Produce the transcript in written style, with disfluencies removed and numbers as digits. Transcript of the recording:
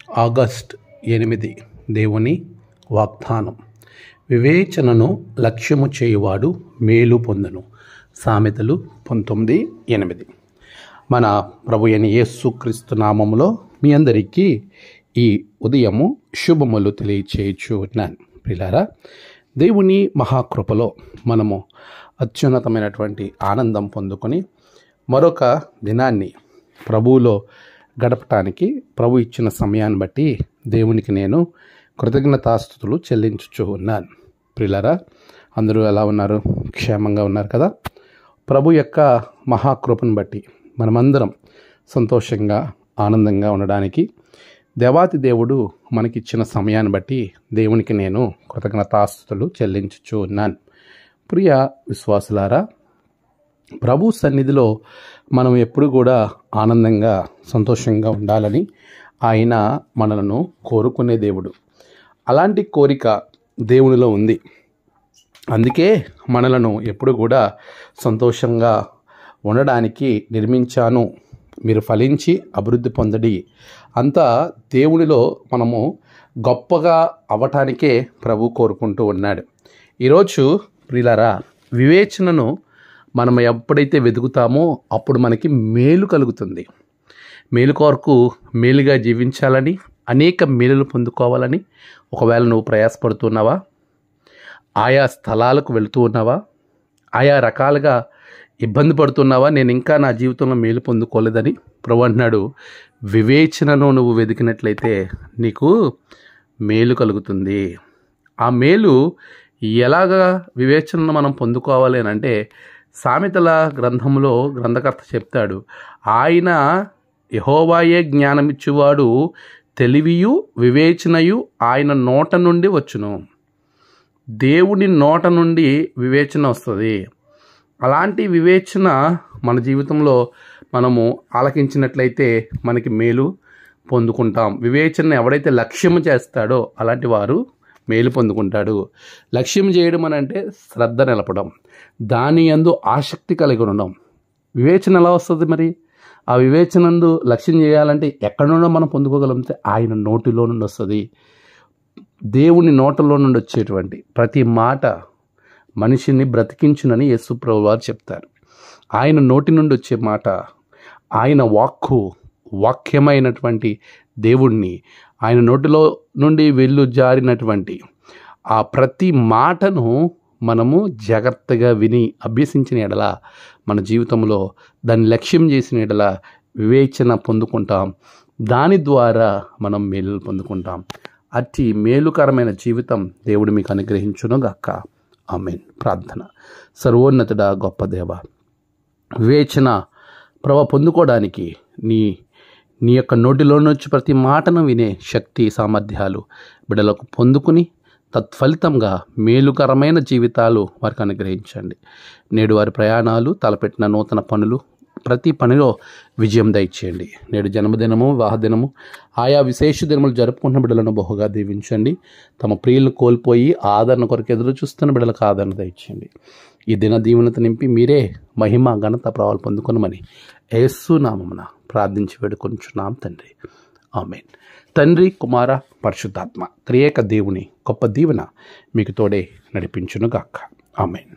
August 8 దేవుని వాగ్దానం. వివేచనను లక్ష్యము చేయువాడు మేలు పొందును. సామెతలు 19:8. మన ప్రభు అయిన యేసుక్రీస్తు నామములో మీ అందరికీ ఈ ఉదయము శుభములు తెలియచేయచ్చు ఉన్నాను. ప్రియులారా, దేవుని మహాకృపలో మనము అత్యున్నతమైనటువంటి ఆనందం పొందుకొని మరొక దినాన్ని ప్రభువులో గడపటానికి ప్రభు ఇచ్చిన సమయాన్ని బట్టి దేవునికి నేను కృతజ్ఞతాస్తుతులు చెల్లించుచూ ఉన్నాను. ప్రియులారా, అందరూ ఎలా ఉన్నారు? క్షేమంగా ఉన్నారు కదా? ప్రభు యొక్క మహాకృపను బట్టి మనమందరం సంతోషంగా ఆనందంగా ఉండడానికి దేవాతి దేవుడు మనకిచ్చిన సమయాన్ని బట్టి దేవునికి నేను కృతజ్ఞతాస్తుతులు చెల్లించుచూ ఉన్నాను. ప్రియ విశ్వాసులారా, ప్రభు సన్నిధిలో మనం ఎప్పుడు కూడా ఆనందంగా సంతోషంగా ఉండాలని ఆయన మనలను కోరుకునే దేవుడు. అలాంటి కోరిక దేవునిలో ఉంది. అందుకే మనలను ఎప్పుడు కూడా సంతోషంగా ఉండడానికి నిర్మించాను, మీరు ఫలించి అభివృద్ధి పొందడి. అంతా దేవునిలో మనము గొప్పగా అవ్వటానికే ప్రభు కోరుకుంటూ ఉన్నాడు. ఈరోజు ప్రియులారా, వివేచనను మనం ఎప్పుడైతే వెతుకుతామో అప్పుడు మనకి మేలు కలుగుతుంది. మేలు కొరకు మేలుగా జీవించాలని, అనేక మేలులు పొందుకోవాలని ఒకవేళ నువ్వు ప్రయాసపడుతున్నావా? ఆయా స్థలాలకు వెళుతూ ఉన్నావా? ఆయా రకాలుగా ఇబ్బంది పడుతున్నావా? నేను ఇంకా నా జీవితంలో మేలు పొందుకోలేదని ప్రభు అంటున్నాడు. వివేచనను నువ్వు వెతికినట్లయితే నీకు మేలు కలుగుతుంది. ఆ మేలు ఎలాగా వివేచనను మనం పొందుకోవాలి అని అంటే, సామెతల గ్రంథంలో గ్రంథకర్త చెప్తాడు, ఆయన యెహోవాయే జ్ఞానమిచ్చువాడు, తెలివియు వివేచనయు ఆయన నోట నుండి వచ్చును. దేవుని నోట నుండి వివేచన వస్తుంది. అలాంటి వివేచన మన జీవితంలో మనము ఆలకించినట్లయితే మనకి మేలు పొందుకుంటాం. వివేచన ఎవడైతే లక్ష్యం చేస్తాడో అలాంటి వారు మేలు పొందుకుంటాడు. లక్ష్యం చేయడం అని అంటే శ్రద్ధ నిలపడం, దాని యందు ఆసక్తి కలిగి ఉండడం. వివేచన ఎలా వస్తుంది మరి? ఆ వివేచనందు లక్ష్యం చేయాలంటే ఎక్కడ నుండో మనం పొందుకోగలిగితే ఆయన నోటిలో నుండి వస్తుంది. దేవుని నోటలో నుండి వచ్చేటువంటి ప్రతి మాట మనిషిని బ్రతికించునని యేసు ప్రభువు వారు చెప్తారు. ఆయన నోటి నుండి వచ్చే మాట, ఆయన వాక్యమైనటువంటి దేవుణ్ణి, ఆయన నోటిలో నుండి వెళ్ళు జారినటువంటి ఆ ప్రతి మాటను మనము జాగ్రత్తగా విని అభ్యసించిన ఎడల, మన జీవితంలో దాన్ని లక్ష్యం చేసిన ఎడల వివేచన పొందుకుంటాం. దాని ద్వారా మనం మేలు పొందుకుంటాం. అతి మేలుకరమైన జీవితం దేవుడు మీకు అనుగ్రహించును గాక. ఆమేన్. ప్రార్థన. సర్వోన్నతుడా, గొప్ప దేవ, వివేచన పొందుకోవడానికి నీ యొక్క నోటిలో నుంచి ప్రతి మాటను వినే శక్తి సామర్థ్యాలు బిడ్డలకు పొందుకుని తత్ఫలితంగా మేలుకరమైన జీవితాలు వారికి అనుగ్రహించండి. నేడు వారి ప్రయాణాలు, తలపెట్టిన నూతన పనులు, ప్రతి పనిలో విజయం దయచేయండి. నేడు జన్మదినము, వివాహదినము, ఆయా విశేష దినములు జరుపుకుంటున్న బిడ్డలను బహుగా దీవించండి. తమ ప్రియులను కోల్పోయి ఆదరణ కొరకు ఎదురు చూస్తున్న బిడ్డలకు ఆదరణ దయచేయండి. ఈ దిన దీవెనత నింపి మీరే మహిమ, ఘనత, ప్రభావాలు పొందుకొనమని యేసు నామమున ప్రార్థించి వేడుకొనుచున్నాం తండ్రి. ఆమేన్. తండ్రి, కుమార, పరిశుద్ధాత్మ త్రియేక దేవుని గొప్ప దీవెన మీకు తోడే నడిపించును గాక. ఆమేన్.